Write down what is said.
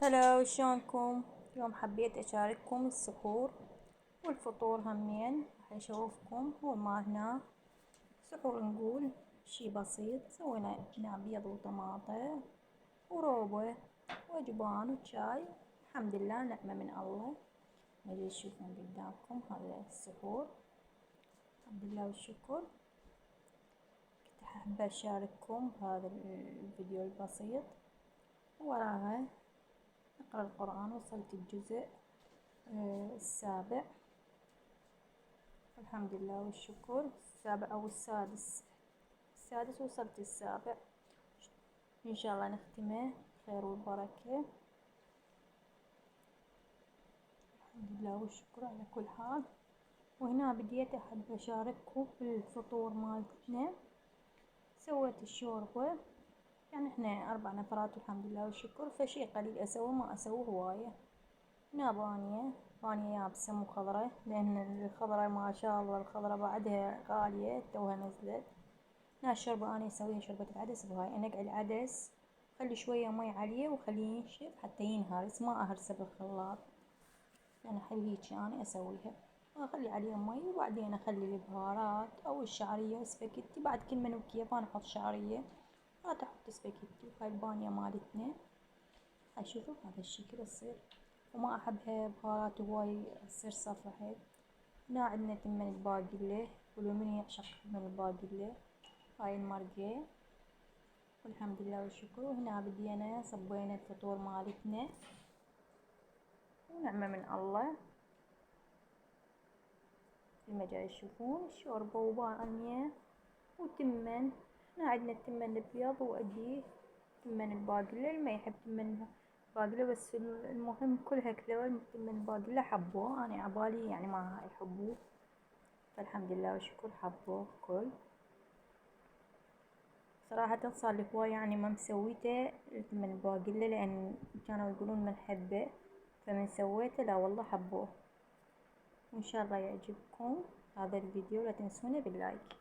هلا، شلونكم؟ اليوم حبيت أشارككم السحور والفطور همين. راح أشوفكم هو ما هنا سحور. نقول شي بسيط، سوينا هنا بيض وطماطة وروبة وجبان وشاي. الحمد لله، نعمة من الله. نجي تشوفون قدامكم هذا السحور. الحمد لله والشكر. كنت أحب أشارككم هذا الفيديو البسيط. وراها نقرأ القرآن، وصلت الجزء السابع. الحمد لله والشكر. السابع أو السادس وصلت السابع. إن شاء الله نختمه خير والبركة. الحمد لله والشكر على كل حال. وهنا بديت أحب أشارككم بالفطور مالتنا. سويت الشوربة، يعني إحنا 4 نفرات والحمد لله والشكر، فشي قليل أسوي، ما أسوي هواية. هنا بانية يابسة مو خضرة، لأن الخضرة ما شاء الله الخضرة بعدها غالية توها نزلت. هنا الشوربة أنا أسويها شوربة العدس بهاي. أنقع العدس، خلي شوية مي عليه وخليه ينشف حتى ينهرس، ما أهرسه بالخلاط. أنا أحب هيجي أنا أسويها. أخلي عليه مي، وبعدين أخلي البهارات أو الشعرية والسباكيتي. بعد كل من وكيف أنا أحط شعرية، لا تحط سباكيتي. وهاي البانية مالتنا. هاي شوفوا هذا الشكل تصير، وما أحبها بهارات هواي تصير صفرا هيك. هنا عندنا تمن الباقلة، واليمين يعشق تمن الباقلة. هاي المرقة. والحمد لله والشكر. وهنا بدينا صبينا الفطور مالتنا، ونعمة من الله. لما جاي تشوفون الشوربة وبانية وتمن. هنا عندنا التمن الابيض، واديه تمن الباقلة. اللي ما يحب تمن باقلة، بس المهم كلها كذا تمن الباقلة حبوه. انا عبالي يعني ما يحبوه، فالحمد لله والشكر حبوه كل. صراحة صار لي هواي يعني ما مسويته من الباقلة، لأن كانوا يقولون ما نحبه، فمن سويته لا والله حبوه. وإن شاء الله يعجبكم هذا الفيديو. لا تنسونا باللايك.